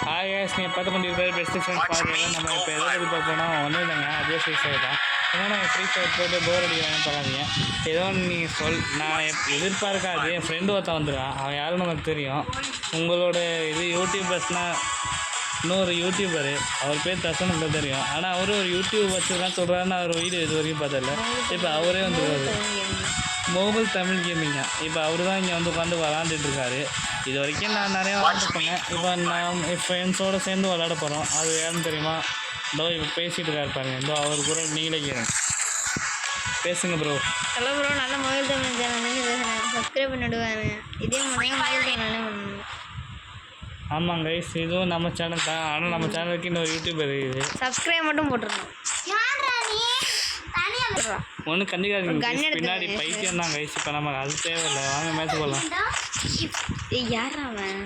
Hi guys, நீங்கள் பார்த்து கொண்டிருக்கிற பெஸ்ட் ஃப்ரெண்ட்ஸ் பாருங்க. நம்ம இப்போ எதை பற்றி பார்ப்போம்னா ஒன்றும் இல்லைங்க, அதே ஃப்ரீ ஃபயர் தான். ஏன்னா ஃப்ரீ ஃபயர் போட்டு போர் அடிக்கிறாங்கன்னு பார்க்காதீங்க. ஏதோ நீங்கள் நான் எதிர்பார்க்காது என் ஃப்ரெண்டு ஒருத்தன் வந்துடுவான். அவன் யாரும் நமக்கு தெரியும். உங்களோட இது யூடியூபர்ஸ்னால் இன்னொரு யூடியூபரு, அவர் பேர் தசனுக்கு தெரியும். ஆனால் அவரும் ஒரு யூடியூப் வச்சுருக்கான்னு சொல்கிறாருன்னு அவர் வீடியோ இது வரைக்கும் பார்த்ததில்ல. இப்போ அவரே வந்துருவார். மோகல் தமிழ் கேமிங்கா. இப்போ அவர் தான் இங்கே வந்து உட்காந்து விளாண்டுட்டுருக்காரு. இது வரைக்கும் நான் நிறையா விளாண்டுருப்பேங்க. இப்போ நான் என் ஃப்ரெண்ட்ஸோடு சேர்ந்து விளாட போகிறோம். அது ஏன்னு தெரியுமா? இதோ இப்போ பேசிகிட்டு இருக்காரு பாருங்க. இதோ அவர் கூட நீங்களே கேளுங்க. பேசுங்க ப்ரோ. ஹலோ ப்ரோ, நல்ல மொபைல் தமிழ் சேனல் சப்ஸ்கிரைப் பண்ணிவிடுவாங்க. இதே மாதிரி மொபைல் தமிழ் பண்ணணும். ஆமாங்க கைஸ், இதுவும் நம்ம சேனல் தான். ஆனால் நம்ம சேனலுக்கு இன்னொரு யூடியூபர் இருக்குது. சப்ஸ்கிரைப் மட்டும் போட்டுருந்தோம். ஒன்றும் கண்டிக்காதீங்க. பின்னாடி பைத்தியம் தான் கைஸ். இப்போ நம்ம அது தேவையில்லை. வாங்க மேட்ச் போடலாம்.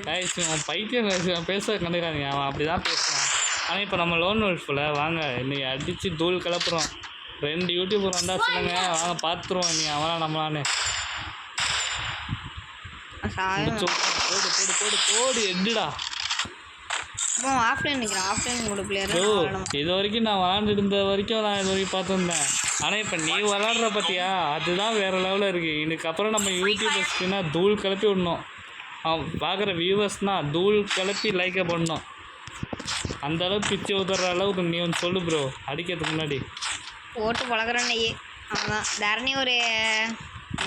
கைஸ் அவன் பைத்தியம் கைஸ், அவன் பேச கண்டுக்காதீங்க. அவன் அப்படி தான் பேசுவான். ஆனால் இப்போ நம்ம லோன் ஒல்ஃபில் வாங்க இன்னைக்கு அடித்து தூள் கிளப்புறோம். 2 யூடியூபர் வந்தால் சொல்லுங்க, வாங்க பார்த்துருவோம். நீ அவனா நம்மளான்னு போடு போடு போடு போடு எட்டுடா. இது வரைக்கும் நான் விளாண்டுட்டு இருந்த வரைக்கும் நான் இது வரைக்கும் பார்த்துருந்தேன். ஆனால் இப்போ நீ விளாட்ற பார்த்தியா, அதுதான் வேறு லெவலில் இருக்குது. இதுக்கப்புறம் நம்ம யூடியூபர்ஸ்க்குன்னா தூள் கிளப்பி விடணும். பார்க்குற வியூவர்ஸ்னால் தூள் கிளப்பி லைக்கை பண்ணணும். அந்தளவுக்கு பிச்சு ஊத்துற அளவுக்கு நீ ஒன்று சொல்லு ப்ரோ. அடிக்கிறதுக்கு முன்னாடி போட்டு பழகிறோன்னையே அவ்வளோதான். தரணி ஒரு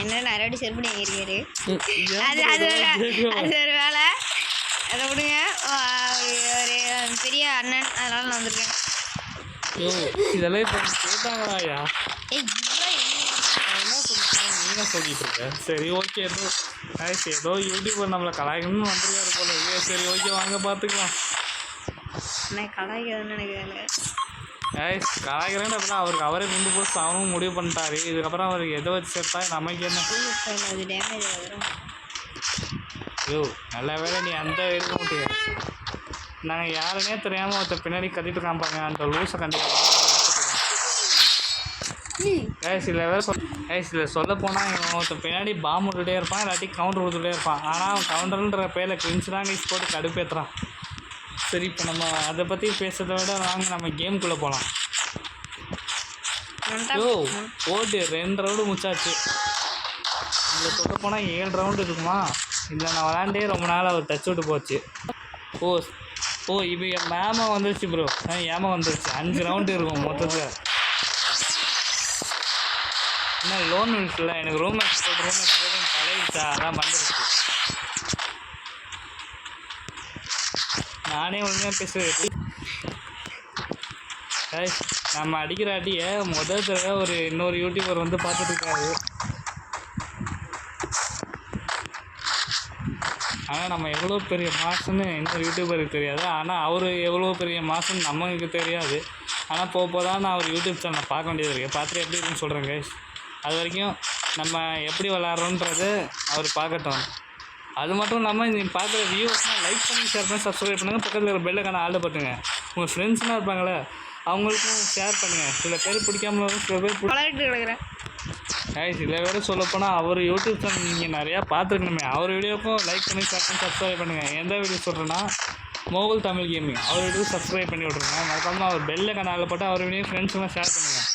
என்ன நிறைய செருப்படி இருக்காரு. அது ஒரு வேலை. அதை விடுங்க. ஒரு பெரிய அண்ணன், அதனால நான் வந்திருக்கேன். இதெல்லாம் இப்போ கேட்டாங்களாயா? என்ன சொல்லிட்டேன், நீங்க சொல்லிட்டு இருக்க. சரி ஓகே, ஏதோ யூடியூபர் நம்மளை கலாய்க்கணும்னு வந்துருக்காரு போல. சரி ஓகே, வாங்க பார்த்துக்கலாம். கலாய்க்கிறதுன்னு நினைக்கிறேன். கலாய்க்கிறேன்னு அப்படின்னா அவருக்கு அவரே கொண்டு போட்டு அவனும் முடிவு பண்ணிட்டாரு. இதுக்கப்புறம் அவருக்கு எதை வச்சு சேர்த்தா நமக்கு என்ன? டேமேஜ் வரும். ஐயோ நல்ல வேலை நீ அந்த இருக்க முடியாது. நாங்கள் யாருன்னே தெரியாமல் ஒருத்தர் பின்னாடி கட்டிட்டு காமிப்பாங்க. அந்த லூஸை கண்டிப்பாக இதில் சொல்ல போனால் இவன் ஒருத்தர் பின்னாடி பாம்பு விட்டுட்டே இருப்பான், இல்லாட்டி கவுண்டர் கொடுத்துட்டே இருப்பான். ஆனால் அவன் கவுண்டர்ன்ற பேரில் கிழிச்சு தான் கைஸ் போட்டு கடுப்பேற்றுறான். சரி, இப்போ நம்ம அதை பற்றி பேசுறதை விட வாங்க நம்ம கேமுக்குள்ளே போகலாம். போட்டு 2 ரவுண்டு முடிச்சாச்சு. இதில் சொல்ல போனால் 7 ரவுண்டு இருக்குமா? இதில் நான் விளாண்டே ரொம்ப நாள் அவர் டச் விட்டு போச்சு. இப்போ என் மேமா வந்துருச்சு ப்ரோ. ஏமா வந்துருச்சு. 5 ரவுண்டு இருக்கும் மொத்தத்தில். என்ன லோன் இருக்குல்ல, எனக்கு ரூம் மேட்ச் பழகிடுச்சா, அதான் வந்துருச்சு. நானே ஒழுங்காக பேசுவேன். நம்ம அடிக்கிற அடியை முதல் தடவை ஒரு இன்னொரு யூடியூபர் வந்து பார்த்துட்டு இருக்காரு. ஆனால் நம்ம எவ்வளோ பெரிய மாசுன்னு இன்னொரு யூடியூபருக்கு தெரியாது. ஆனால் அவர் எவ்வளோ பெரிய மாசுன்னு நமக்கு தெரியாது. ஆனால் போக தான் நான் அவர் யூடியூப் சேனலை பார்க்க வேண்டியது இருக்குது. பார்த்துட்டு எப்படி இருக்குன்னு சொல்கிறேன் கைஸ். அது வரைக்கும் நம்ம எப்படி விளாட்றோன்றது அவர் பார்க்கட்டும். அது மட்டும் இல்லாமல் நீங்கள் பார்க்குற வியூவர்ஸ்னால் லைக் பண்ணி, ஷேர் பண்ணி, சப்ஸ்கிரைப் பண்ணுங்கள். பக்கத்தில் இருக்கிற பெல்லைக்கான ஆளை பட்டுங்க. உங்கள் ஃப்ரெண்ட்ஸ்லாம் இருப்பாங்களே அவங்களுக்கும் ஷேர் பண்ணுங்கள். சில பேர் பிடிக்காமல சில பேர் கிடக்குறேன். சில பேர் சொல்லப்போனால் அவர் யூடியூப் சேனல் நீங்கள் நிறையா பார்த்துருக்கணுமே. அவர் வீடியோக்கும் லைக் பண்ணி, ஷேர் பண்ணி, சப்ஸ்கிரைப் பண்ணுங்கள். எந்த வீடியோ சொல்கிறேன்னா மோகல் தமிழ் கேமிங், அவர் வீடியோ சப்ஸ்கிரைப் பண்ணி விட்ருங்க. மறக்காமல் அவர் பெல்லைக்கான ஆளை போட்டு அவர் வீடியோ ஃப்ரெண்ட்ஸ்லாம் ஷேர் பண்ணுங்கள்.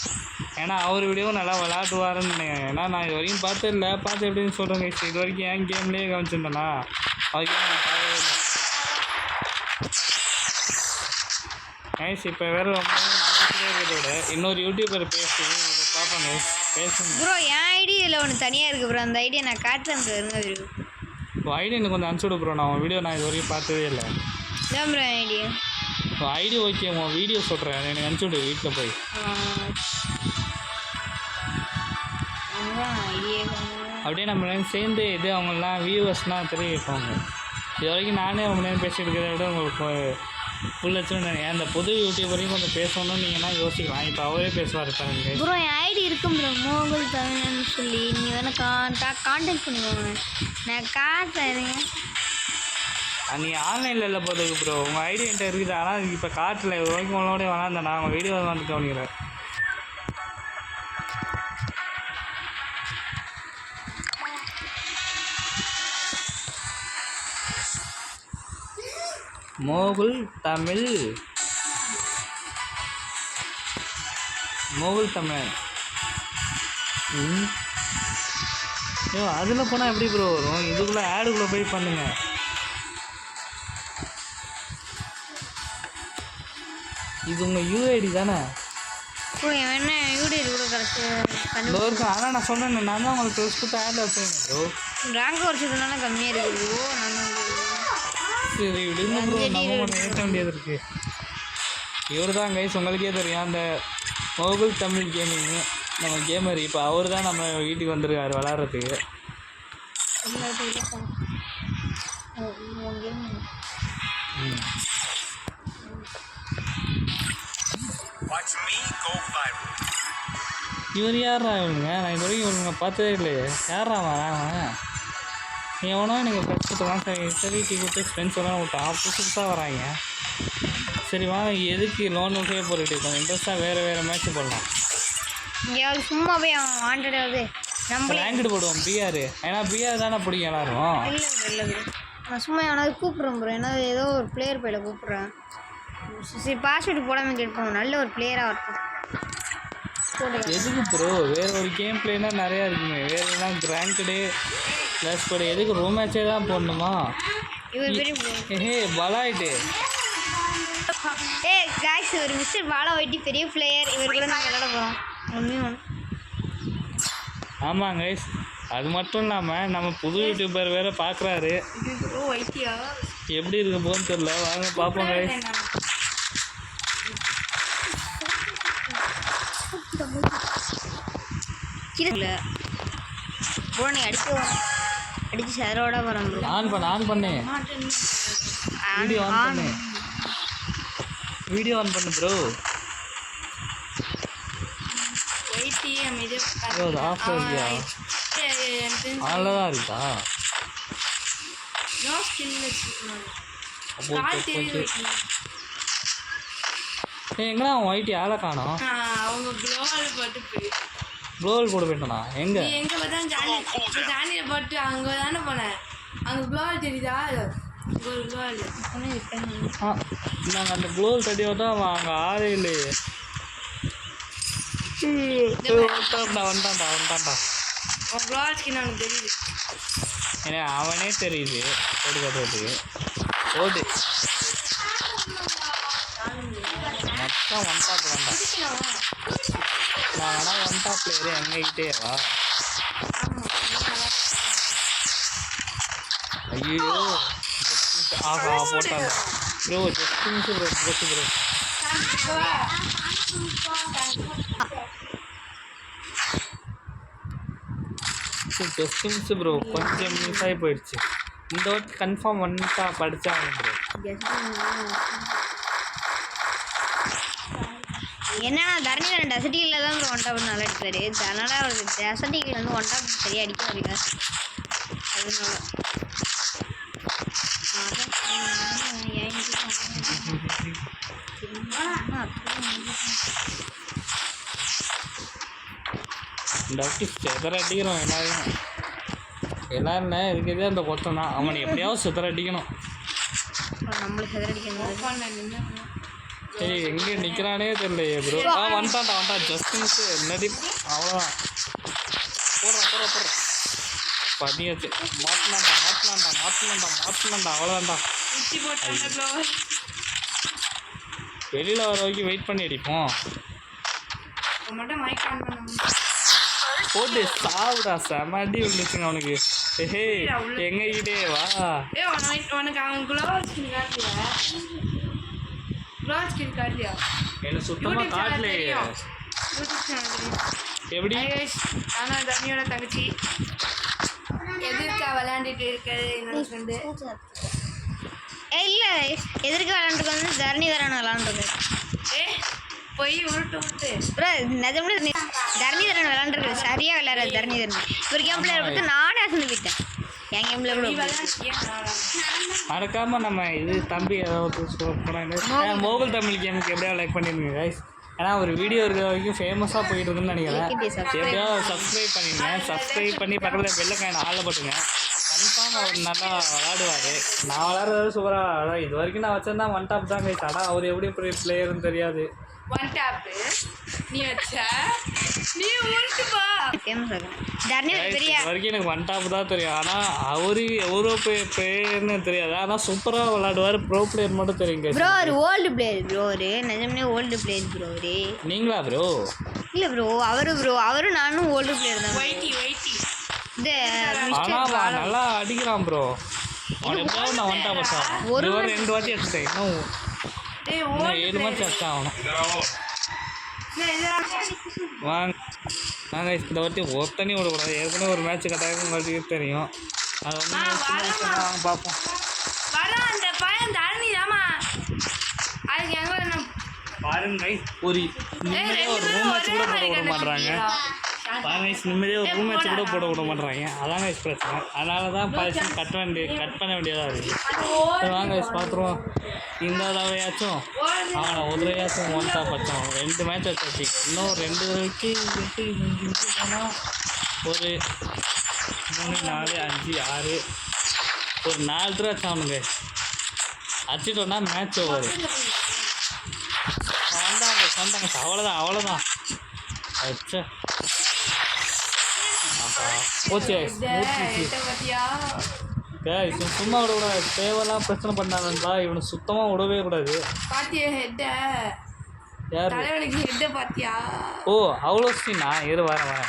ஏன்னா அவர் வீடியோவும் நல்லா விளாடுவாருன்னு நினைக்கிறேன். ஏன்னா நான் இது வரைக்கும் பார்த்து எப்படின்னு சொல்கிறேங்க. இது வரைக்கும் என் கேம்லேயே கவனிச்சிருந்தேன்னா அதுக்கே நான் பார்க்கவே இல்லை. இப்போ வேறு ரொம்ப இருக்கிறதோட இன்னொரு யூடியூபர் பேசி இதை பார்ப்பாங்க. பேசுங்க ப்ரோ. என் ஐடி இதில் ஒன்று தனியாக இருக்குது ப்ரோ. அந்த ஐடியை நான் காட்டுறேன் ப்ரோ. இப்போ ஐடி எனக்கு கொஞ்சம் அனுப்பிச்சி விடு ப்ரோ. நான் வீடியோ இது வரைக்கும் பார்த்ததே இல்லை. இதான் ப்ரோ ஐடி. ஐடி ஓகே, உன் வீடியோ சொல்கிறேன், எனக்கு அனுப்பிச்சி விடு வீட்டில் போய். அப்படியே நம்ம சேர்ந்து இது அவங்களாம் வியூவர்ஸ்னால் தெரிய வைப்பாங்க. இது வரைக்கும் நானே ரொம்ப நேரம் பேசிட்டு இருக்கிறத விட உங்களுக்கு ஃபுல் வச்சுருந்தேன். அந்த புது யூடியூபரையும் கொஞ்சம் பேசணும்னு நீங்கள்னா யோசிக்கலாம். இப்போ அவரே பேசுவார் பாருங்க ப்ரோ. என் ஐடி இருக்கும் ப்ரோ, மோகல் தமிழ்னு சொல்லி. நீங்கள் வேணால் கான்டாக்ட் பண்ணிக்கோங்க, நான் காட்டுறேன். நீ ஆன்லைனில் இல்லை போதுக்கு ப்ரோ. உங்கள் ஐடி என்கிட்ட இருக்குது. ஆனால் இப்போ காட்டில் இது வரைக்கும் உங்களோட வேணாந்தேன். நான் உங்கள் வீடியோ வந்து கவனிக்கிறேன். மோகுல் தமிழ் ஐயோ அதில் போனால் எப்படி ப்ரோ வரும்? இதுக்குள்ளே ஆடுக்குள்ளே போய் பண்ணுங்க. இது உங்கள் யூஐடி தானே? என்ன யூடியூப் கூட கரெக்டாக ஆனால் நான் சொன்னேன், நான் தான் உங்களுக்கு ப்ளஸ் கொடுத்து ஆடில் வச்சுருக்கேன் ப்ரோ. ரேங்க் வருஷத்துனால கம்மியாக இருக்குது ப்ரோ. சரி விடுங்க ப்ரோ, நம்ம ஒன்று ஏற்ற வேண்டியது இருக்குது. இவர் தான் கைஸ், உங்களுக்கே தெரியும், அந்த மோகுல் தமிழ் கேமிங்கு நம்ம கேமர். இப்போ அவர் தான் நம்ம வீட்டுக்கு வந்திருக்காரு விளாட்றதுக்கு. இவர் யாரா இவனுங்க? நான் இது வரைக்கும் இவனுங்க பார்த்ததே இல்லையே. யாரா வரான்? எவனோ எனக்கு பிரச்சனை சரி டீ கொடுத்து ஃப்ரெண்ட்ஸ் எல்லாம் விட்டான். புதுசாக வராங்க. சரி வாங்க, எதுக்கு லோன் நோட்டே போட்டுட்டு இருக்கோம்? இன்ட்ரெஸ்ட்டாக வேறு மேட்ச் போடலாம். எங்கேயாவது சும்மா போய் அவன் வாண்டடாவது நம்ம ரேங்கடு போடுவோம் பிஆர். ஏன்னா பிஆர் தானே பிடிக்கும் எல்லாரும். இல்லை நான் சும்மா எவனாவது கூப்பிட்றேன் ப்ரோ. ஏதோ ஒரு பிளேயர் பேரை கூப்பிட்றேன். சரி பாஸ்வேர்டு போடாமல் கேட்போம். நல்ல ஒரு பிளேயராக இருக்கும். எதுக்கு ப்ரோ? வேறு ஒரு கேம் பிளேனா நிறையா இருக்குங்க. வேறு என்ன ரேங்கடு ப்ளஸ் கூட எதுக்கு ரூம் மேட்சே தான் போடணுமா? ஏ பலாயிட்டு காய்ஸ், ஒரு மிஸ்டர் பாலா ஒயிட்டி பெரிய பிளேயர். இவர் கூட நாங்கள் விளாட போகிறோம். உண்மையும் ஆமாம் கைஸ், அது மட்டும் இல்லாமல் நம்ம புது யூடியூபர் வேறு பார்க்குறாரு. எப்படி இருக்க போன்னு தெரியல. வாங்க பார்ப்போம் கைஸ். ப்ரோ நீ அடிச்சு சரோட வரோம் ப்ரோ. ஆன் பண்ணு வீடியோ ஆன் பண்ணு ப்ரோ. ஆன்ல தான் இருக்கா? எங்கடா அவன் ஒயிட்டி ஆளை காணோம்? க்ளோவல் போட போயிட்டானா? எங்கே போட்டு அங்கே தானே போனேன். அங்கே க்ளோவல் தெரியுதா? நாங்கள் அந்த க்ளோவல் தட்டி தான் அவன் அங்கே ஆளே இல்லையே. வந்துட்டான்டா அவன் க்ளோவல் ஸ்கின் அவனுக்கு தெரியுது. ஏன்னா அவனே தெரியுது. ஓடி கட்டுறது ஓடு மொத்தம் ஒன் டாப் வேண்டாம். நான் வேணா ஒன் டாப் பிளேயரு எங்ககிட்டேவா? ஐயோ ஆஹா போட்டாங்க bro. Just miss bro. Just miss bro. கொஞ்சம் மிஸ் ஆகி போயிடுச்சு. இந்த வாட்டி கன்ஃபார்ம் வந்துட்டா படித்தாங்க ப்ரோ. என்னன்னா தரணிதரன் டெசர்ட்டியில் தான் ப்ரோ ஒன் டாப் நல்லா அடிப்பாரு. அதனால் அவருக்கு டெசர்ட்டிகள் வந்து ஒன் டாப் சரியாக அடிக்க முடியாது. அதனால இந்த வாட்டி செதற அடிக்கிறோம் எல்லாரும் இருக்கிறதே அந்த கொத்தம் தான். அவனை எப்படியாவது செதற அடிக்கணும். நம்மளை செதற அடிக்கணும். சரி எங்கே நிற்கிறானே தெரியலையே ப்ரோ. வந்துட்டான்டா ஜஸ்ட் மிஸ். என்னடி அவ்வளோதான். போடுறா பண்ணியாச்சு. மாட்டலான்டா அவ்வளோதான்டா. வெளியில் வர வரைக்கும் வெயிட் பண்ணி அடிப்போம். போட்டு சாப்பிடா. செம அடி விழுந்துச்சுங்க அவனுக்கு. ஹே எங்ககிட்டே வா. உனக்கு அவன் க்ளோவல் ஸ்கின் காட்டலையா? என்ன சுத்தமாக காட்டலையே. எப்படி? ஆனால் தண்ணியோட தங்கச்சி எதிர்க்க விளையாண்டுட்டு இருக்கிறது என்னோட ஃப்ரெண்டு. இல்லை எதிர்க்க விளாண்டுக்கு வந்து தரணிதரன் விளாண்டுருக்கு. போய் உருட்டு ப்ரோ. நிஜமே தரணிதரன் விளாண்டுருக்கு. சரியாக விளையாடுறது தரணிதரன். ஒரு கேம் பிளேயரை பார்த்து நானே அசந்து போயிட்டேன். என் கேம்ல கூட மறக்காமல் நம்ம இது தம்பி ஏதாவது மோகுல் தமிழ் கேமுக்கு எப்படியா லைக் பண்ணிடுங்க கைஸ். ஏன்னா ஒரு வீடியோ இருக்கிற வரைக்கும் ஃபேமஸாக போயிட்டு இருக்குன்னு நினைக்கிறேன். எப்படியாவது சப்ஸ்கிரைப் பண்ணிடுங்க. சப்ஸ்கிரைப் பண்ணி பக்கத்தில் பெல்லைக்கான ஆளை போட்டுங்க. கன்ஃபார்ம் அவர் நல்லா விளாடுவார். நான் விளாட்றது சூப்பராக. அதான் இது வரைக்கும் நான் வச்சிருந்தா ஒன் டாப் தான் கைஸ். ஆனால் அவர் எப்படி பிளேயர்னு தெரியாது. ஒன் டாப்பு நீ வச்ச நீ உருட்டுப்பா. ஃபேமஸ் ஆகும். தரணி ஒரு பெரிய இது வரைக்கும் எனக்கு ஒன் டாப் தான் தெரியும். ஆனால் அவரு எவ்வளோ பிளேயர்னு தெரியாது. ஆனால் சூப்பராக விளாடுவார். ப்ரோ பிளேயர் மட்டும் தெரியும் கைஸ். ப்ரோ ஒரு ஓல்டு பிளேயர் ப்ரோ. ஒரு நிஜமே ஓல்டு பிளேயர் ப்ரோ. ஒரு நீங்களா ப்ரோ? இல்லை ப்ரோ அவரும் நானும் ஓல்டு பிளேயர் தான். ஒயிட்டி இந்த ஆனால் நல்லா அடிக்கிறான் ப்ரோ. அவன் எப்படியாவது நான் ஒன் டாப் வச்சான். ஒரு 2 வாட்டி அடிச்சிட்டேன். இன்னும் டேய் 7 மேட்ச் அடிச்சா ஆகணும். வாங்க இந்த வாட்டி ஒத்தனையும் விடக்கூடாது. ஏற்கனவே ஒரு மேட்ச் கட்டாயம் உங்களுக்கு தெரியும். அது வந்து பார்ப்போம். வரோம் அந்த பையன் தரணி தாமா. அதுக்கு எங்க பாருங்க ஒரு நிம்மதியாக ஒரு ரூம் மேட்ச் கூட போட விட மாட்றாங்க. பாருங்க நிம்மதியாக ஒரு ரூம் மேட்ச் கூட போட விட மாட்றாங்க. அதாங்க பிரச்சனை. அதனால தான் பாய்சன் கட் பண்ண வேண்டியதாக இருக்குது. வாங்க பார்த்துருவோம். இந்த தடவையாச்சும் அவனை ஒரு தடவையாச்சும் ஒன் டாப் வச்சோம். 2 மேட்ச் வச்சாச்சு. இன்னும் 2 தடவைக்கு போனால் ஒரு 3 4 5 6 ஒரு 4 தடவை வச்சானுங்க. அடிச்சிட்டோன்னா மேட்ச் ஓவர். வந்தாங்க அவ்வளோதான். அச்சா போச்சு. சும்மா விடக்கூடாது. தேவையெல்லாம் பிரச்சனை பண்ணாதா இவனை சுத்தமாக விடவே கூடாது. பாத்தியா ஹெட்ட யார் தலைவனுக்கு ஹெட்ட பாத்தியா? ஓ அவ்வளோ சீனா? வரேன்.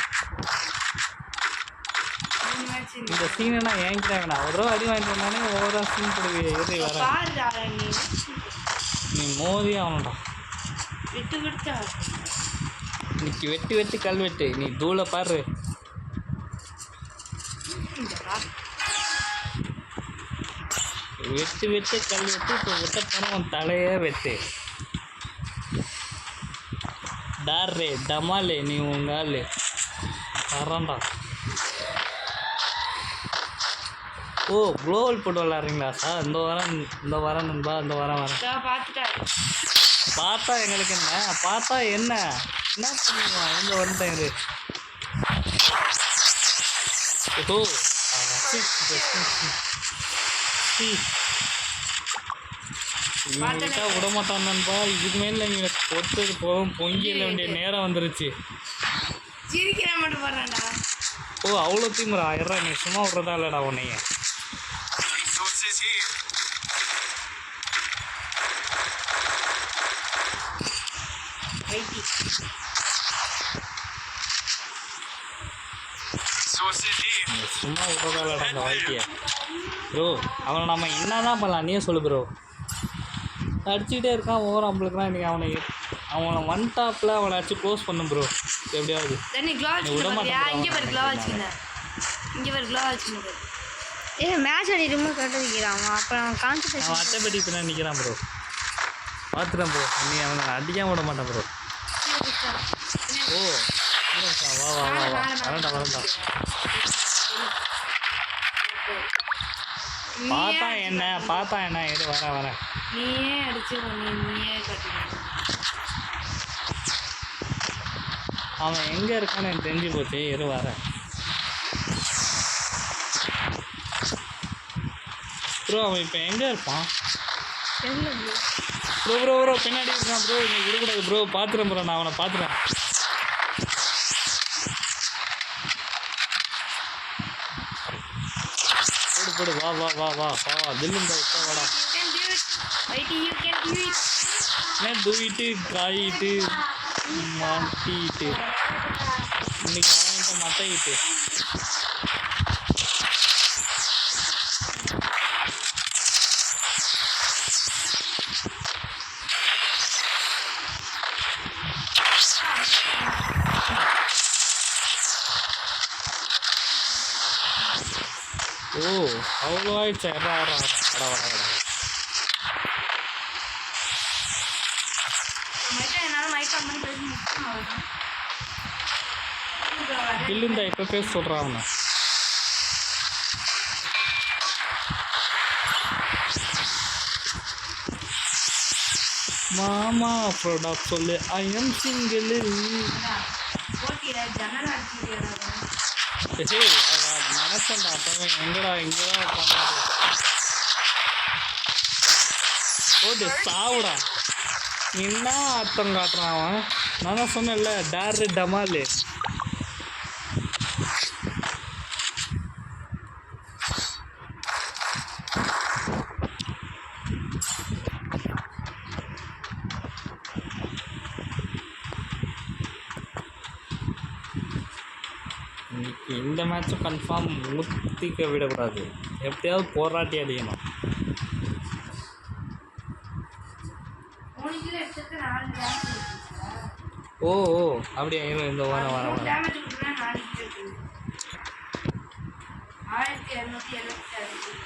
இந்த சீனா என்கிட்ட வேணாம். ஒரு தடவை அடி வாங்கிட்டு வந்தானே ஒவ்வொரு சீன் கொடுக்கு வரேன். நீ மோதி ஆகணும்டா. இன்னைக்கு வெட்டி கல்வெட்டு. நீ தூளை பாரு. வெட்டு கல்வெட்டு. இப்போ வெட்ட போனால் உன் தலையே வெட்டு. டார்ரே டமாலே நீ உங்கால் வரண்டா. ஓ குளோவல் போட்டு விளாட்றீங்களா சார்? இந்த வாரம் நண்பா. வரேன். பார்த்தா எங்களுக்கு என்ன பண்ணுவான்? எங்கே வந்துட்டேன் இது. ஓ இவங்கிட்ட விட மாட்டான்ப்பா. இதுக்கு மேலே நீங்கள் பொறுத்தது போதும். பொங்கியில் வேண்டிய நேரம் வந்துருச்சு. ஓ அவ்வளோ தீமுறா. நீ சும்மா விட்றதா இல்லைடா உன்னைய. சும்மா விட்றதாலடா அந்த வாழ்க்கைய ப்ரோ. அவனை நம்ம என்ன தான் பண்ணலாம் நீயே சொல்லு ப்ரோ. அடிச்சுக்கிட்டே இருக்கான் ஓவர். நம்மளுக்குலாம் இன்றைக்கி அவனை ஒன் டாப்பில் அவனை அடிச்சு க்ளோஸ் பண்ணும் ப்ரோ எப்படியாவது. விட மாட்டேன். மேட்ச் ஆடிட்டு கட்ட வைக்கிறான். அப்புறம் கான்சன்ட்ரேஷன் அவன் அட்டைப்பட்டி பின்னாடி நிற்கிறான் ப்ரோ. பார்த்துட்டேன் ப்ரோ. நீ அவனை அடிக்காம விட மாட்டான் ப்ரோ. ஓ வா வரண்டா. பார்த்தா என்ன எது வரேன். நீயே அடிச்சு நீயே கட்டிக்க. அவன் எங்கே இருக்கான்னு எனக்கு தெரிஞ்சு போச்சு. வரேன் ப்ரோ. அவன் இப்போ எங்கே இருப்பான் ப்ரோ? பின்னாடி இருக்கான் ப்ரோ. நீ விடக்கூடாது ப்ரோ. பார்த்துறேன் ப்ரோ. நான் அவனை பார்த்துறேன். போடு வா தில்லுங்க வாடா. தூவிட்டு காயிட்டு மாட்டிட்டு இன்னைக்கு அவன்கிட்ட மட்டையிட்டு. ஓ அவ்வளோ ஆயிடுச்சா? வர இல்லைந்தா இப்போ பேச சொல்கிறான் அவனை. மாமா ப்ராடக்ட் சொல்லு. I am single. பார்த்தேன்டா அப்பவே எங்கடா இங்கதான் உட்காந்து போட்டு சாவுடா. என்ன அர்த்தம் காட்டுறான் அவன். நான் தான் சொன்னேன்ல டாரு டமாலு. இன்னைக்கு இந்த மேட்சும் கன்ஃபார்ம் ஊற்றிக்க விடக்கூடாது, எப்படியாவது போராட்டி அடிக்கணும். உனக்கு எடுத்துக்கு 4 டேமேஜ் இருக்கு. ஓ ஓ அப்படியா, இந்த வாரம் வர வர டேமேஜ் கொடுத்தா 4 இருக்கு. 1276.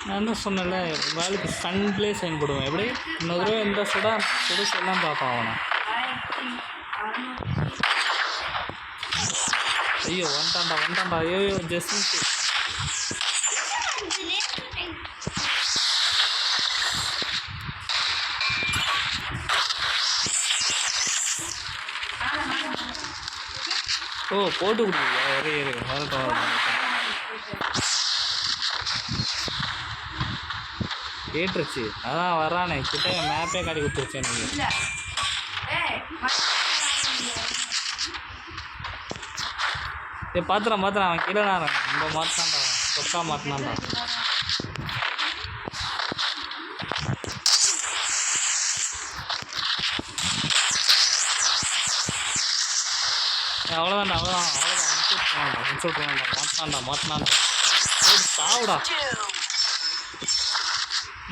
நான் தான் சொன்னேன்ல வேலைக்கு சன்லேயே சைன் போடுவேன். எப்படி இன்னொரு தடவை இந்த சுடு சொல்லலாம் பார்ப்பான் அவனை. 1600. ஐயோ வந்துட்டான்டா ஐயோ ஜஸ்ட் ஓ போட்டு கொடுக்குறியா? ஏறு வரட்டும். கேட்டுருச்சு அதான் வரானே கிட்ட மேப்பே காட்டி கொடுத்துருச்சு எனக்கு. இல்ல ஏய் பாத்துறான் அவன் கீழே ரொம்ப மாட்டினான்டா, சொக்கா மாட்டினான்டா. அவ்வளோதான்டா மாட்டினான்டா சாவுடா.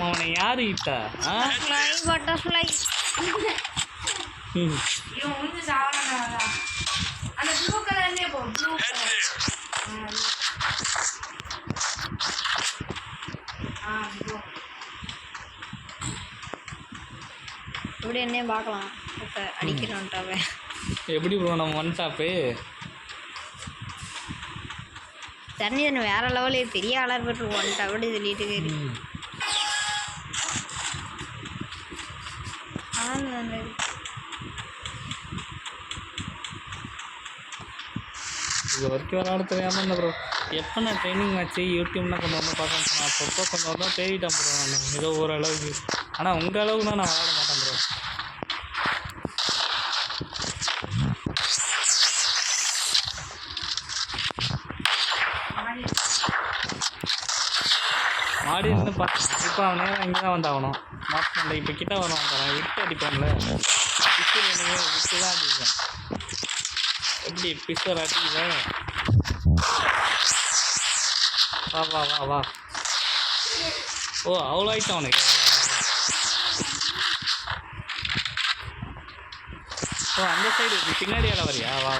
அவனை யாரு கிட்டா? பட்டர்ஃப்ளை இவன் வந்து சாவறானடா. அந்த ப்ளூ கலர்லயே போ. Blue colour. ப்ளூ. இப்படி என்ன பார்க்கலாம். இப்போ அடிக்கிறான்ட்டாவே எப்படி ப்ரோ நம்ம ஒன் டாப்பு தண்ணி வேற லெவலு பெரிய ஆளாக போட்டு ஒன் டாப்படி சொல்லிட்டு இது வரைக்கும் விளாட தெரியாமல் இல்லை ப்ரோ. எப்போ நான் ட்ரைனிங் ஆச்சு யூடியூப்னா கொஞ்சம் வந்து பார்க்கணும் சொன்னேன். அப்பப்போ கொஞ்சம் தான் தேடிட்டேன் ப்ரோ நான் ஏதோ ஓரளவுக்கு. ஆனால் உங்கள் அளவுக்குனா நான் விளாட மாட்டேன் ப்ரோ. மாடி இருந்து பார்த்தேன். இப்போ அவன் நேரம் இங்கே தான் வந்தாகணும். மாட்டினேன் இப்போ கிட்ட வரும் வந்தான் விட்டு அடிப்பான்ல. பிஸ்டர் வேணுமே விட்டு தான் அடிப்பேன். எப்படி பிஸ்டர் அடிக்குவேன். வா ஓ அவ்வளோ ஆயிட்டான் அவனுக்கு. ஓ அந்த சைடு பின்னாடி இடம் வரியா? வா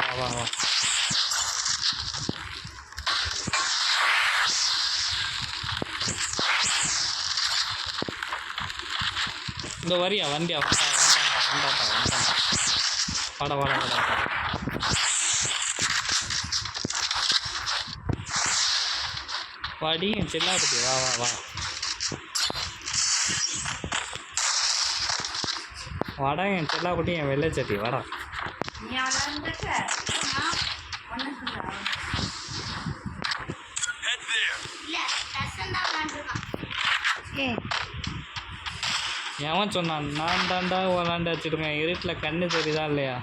இந்த வரியா வண்டியா வந்தாண்டா வாடா வாடி என் செல்லாக்குட்டி வா வாடா என் செல்லாக்குட்டி என் வெள்ளை சட்டி வாடா. நீ அவன்கிட்ட ஒன்னு சொல்றா. ஏ எவன் சொன்னான்? நான் தாண்டா விளாண்டு வச்சுருக்கேன். இருட்டில் கண்ணு தெரியுதா இல்லையா?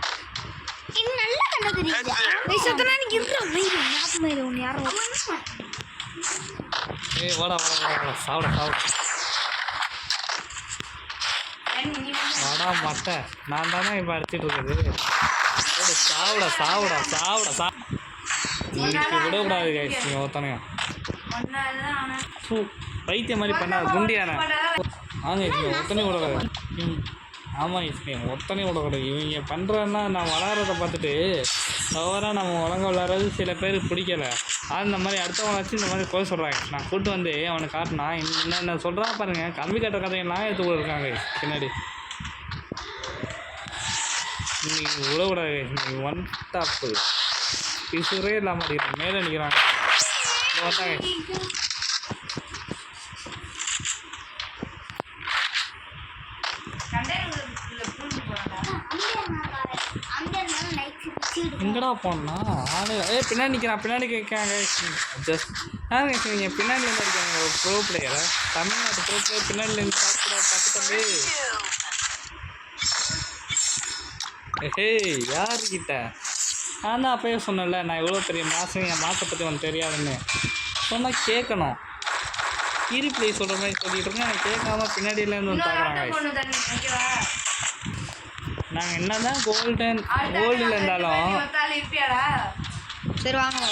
இன்னும் நல்லா கண்ணு தெரியுது. வயசுனா நீ இருற மயிரு ஞாபகம் மயிரு உன் யாரோ. ஏய் வாடா சாப்பிட வாடா மட்டை. நான் தானே இப்போ அடிச்சிட்டு இருக்குது. சாப்பிட இன்னைக்கு விடக்கூடாது கைஸ். நீங்கள் ஒருத்தனையும் பைத்தியம் மாதிரி பண்ணாது குண்டியான. ஆமாம் இஸ்மே ஒத்தனை விடக்கூடாது. ஆமாம் இஸ்மே ஒத்தனை விடக்கூடாது. இவங்க பண்ணுறன்னா நான் விளாட்றத பார்த்துட்டு தவறாக நம்ம ஒழுங்காக விளாட்றது சில பேருக்கு பிடிக்கலை. அந்த மாதிரி அடுத்தவங்க வச்சு இந்த மாதிரி போய் சொல்கிறாங்க. நான் கூப்பிட்டு வந்து அவனை காட்டினா என்ன சொல்கிறான் பாருங்கள். கம்பி கட்டுற கதையெல்லாம் எடுத்து கொடுக்குறாங்க பின்னாடி. இன்னைக்கு விடக்கூடாது. இன்னைக்கு ஒன் டாப்பு பிசுரே இல்லாமல் அடிக்கிறேன். மேலே நிற்கிறாங்க வந்தாங்க. கண்டெய்னருக்குள்ள பூந்து போறாங்க. அங்க இருந்தாலும் லைட் பிடிச்சிடுது. எங்கடா போனா ஆளு பின்னாடி நிற்கிறான் பின்னாடி கேட்காங்க ஜஸ்ட் நீங்கள் பின்னாடிலேருந்து இருக்காங்க ஒரு ப்ரோ பிளேயரை தமிழ்நாட்டு ப்ரோ பிளேயர் பின்னாடிலேருந்து பார்த்து தம்பி ஹே யாருக்கிட்ட நான் தான் அப்பயே சொன்னேன்ல நான் எவ்வளோ பெரிய மாதம் என் மாதத்தை பற்றி உனக்கு தெரியாதுன்னு சொன்னால் கேட்கணும் இருப்பிளே சொல்கிற மாதிரி சொல்லிட்டு இருக்கேன் எனக்கு கேட்காம பின்னாடியிலேருந்து வந்து பார்க்குறாங்க நாங்கள் என்ன தான் கோல்டில் இருந்தாலும் சரி வாங்க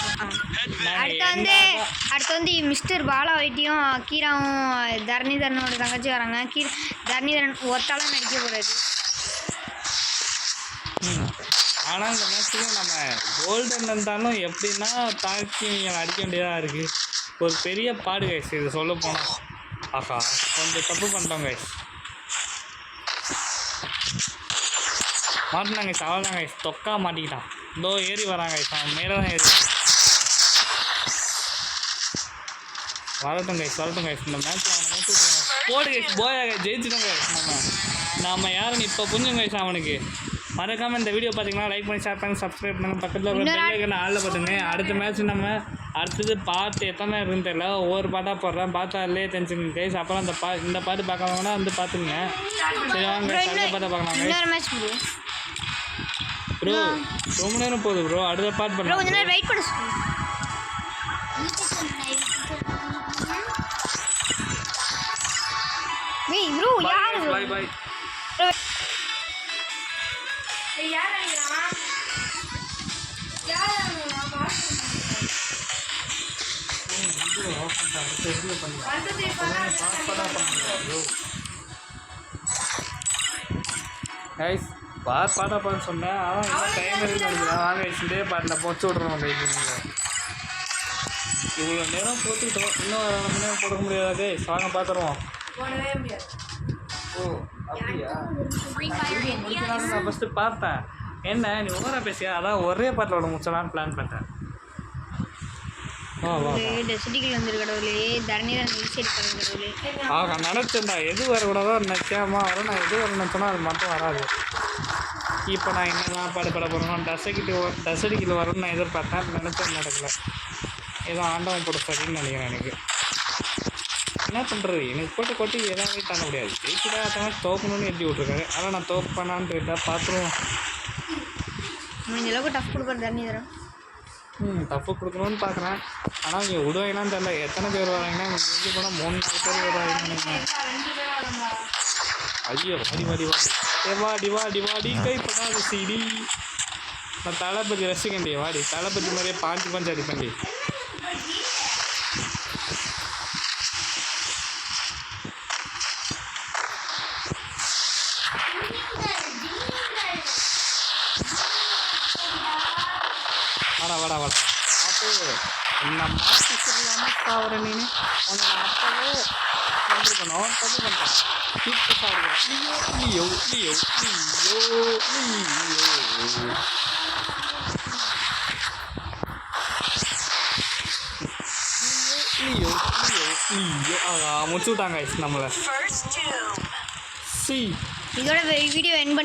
அடுத்து வந்து மிஸ்டர் பாலா வைட்டியும் கீராவும் தரணிதரனோட தங்கச்சி வராங்க தரணிதரன் ஒருத்தாலும் நடிக்க போகிறாரு. ஆனால் இந்த மேட்ச்சுக்கு நம்ம கோல்டன் இருந்தாலும் எப்படின்னா தாக்கி அடிக்க வேண்டியதாக இருக்குது. ஒரு பெரிய பாடு கைஸ் இது சொல்ல போனால். ஆஹா கொஞ்சம் தப்பு பண்ணிட்டோம் கைஸ். மாட்டினாங்க கைஸ் அவ்வளோதான் கைஸ் தொக்கா மாட்டிக்கிட்டான். இதோ ஏறி வராங்க கைஸ் அவன் மேலே தான் ஏறி வரட்டும் கைஸ் இந்த மேட்ச்சில் அவனை மூச்சு போடு கைஸ் போயா கைஸ் ஜெயிச்சிட்டோம் கைஸ். நம்ம யாருன்னு இப்போ புரிஞ்சுங்க கைஸ் அவனுக்கு. மறக்காமல் இந்த வீடியோ பார்த்தீங்கன்னா லைக் பண்ணி ஷேர் பண்ணி சப்ஸ்கிரைப் பண்ணுங்கள். பக்கத்தில் ஒரு பெல் ஐக்கான ஆளில் பார்த்துங்க. அடுத்த மேட்ச் நம்ம அடுத்தது பார்த்து எத்தனை இருக்குன்னு தெரியல ஒவ்வொரு பாட்டாக போடுறேன் பார்த்தா இல்லையே தெரிஞ்சுங்க கைஸ். அப்புறம் இந்த பாட்டு பார்க்கறவங்கன்னா வந்து பார்த்துங்க. சரி வாங்க அடுத்த பாட்டை பார்க்கலாம் ப்ரோ. ரொம்ப நேரம் போகுது ப்ரோ. அடுத்த பாட்டு பண்ணலாம் கொஞ்ச நேரம் வெயிட் பண்ணு. ஏய் ப்ரோ யார் பை பை யார் அடிக்கிறான் கைஸ் பாட்டா பார்த்து சொன்னேன். ஆனால் இன்னும் டைம் இருக்கு நினைக்கிறேன். வாங்க இதே பாட்டில் பொச்சு விட்றோம் கைஸ். இவ்வளோ நேரம் போட்டுக்கிட்டோம் இன்னும் 2 மணி நேரம் போட முடியாது கைஸ். வாங்க பார்த்துருவோம். போடவே முடியாது. ஓ அப்படியா நான் ஃபஸ்ட்டு பார்த்தேன். என்ன நீ ஓவராக பேசியா அதான் ஒரே பாட்டில் முடிச்சலான்னு பிளான் பண்ணிட்டேன். டெசிட்டிகள் வந்துரு கடவுளே தரணிதான் இனிஷியேட் பண்ண கடவுளே. ஆக நினச்சேன்டா எது வரக்கூடாதோ நிச்சயமாக வரும். நான் எது வர நினச்சோன்னா அது மட்டும் வராது. இப்போ நான் என்னெல்லாம் பாடு பட போகிறோம் டசடிக்கில் வரும்னு நான் எதிர்பார்த்தேன். நினச்சது நடக்கலை. ஏதோ ஆண்டவன் போட்டு சரின்னு நினைக்கிறேன். எனக்கு என்ன பண்ணுறது எனக்கு கொட்டி எதாவது தாங்க முடியாது. ஜெயிச்சுட்டா தான் தோக்கணும்னு எழுதி விட்ருக்காரு. ஆனால் நான் தோப்பு பண்ணான்னு கேட்டா பார்த்துருவோம். முடிஞ்ச அளவுக்கு டஃப் கொடுக்குற தரணிதரம் டஃப்பு கொடுக்கணும்னு பார்க்குறேன். ஆனால் நீங்கள் விடுவாங்கன்னு தெரியல. எத்தனை பேர் வராங்கன்னா இங்கே போனால் 3-4 பேர் வருவாங்கன்னு. ஐயோ வாடி கைப்படாத சீடி. நான் தளபதி ரசிக்கண்டி வாடி தளபதி மாதிரியே பாஞ்சு அடிப்பண்டி. வாடா அப்போ என்ன மாற்றி சொல்லாமல் சாவர நீ உனக்கு அப்பவே வந்துருக்கணும். தப்பு பண்ணிட்டேன். சூப்பர் சாப்பிடுவேன். லியோ முடிச்சு விட்டாங்க நம்மளை. இதோட வீடியோ எண்ட் பண்ணி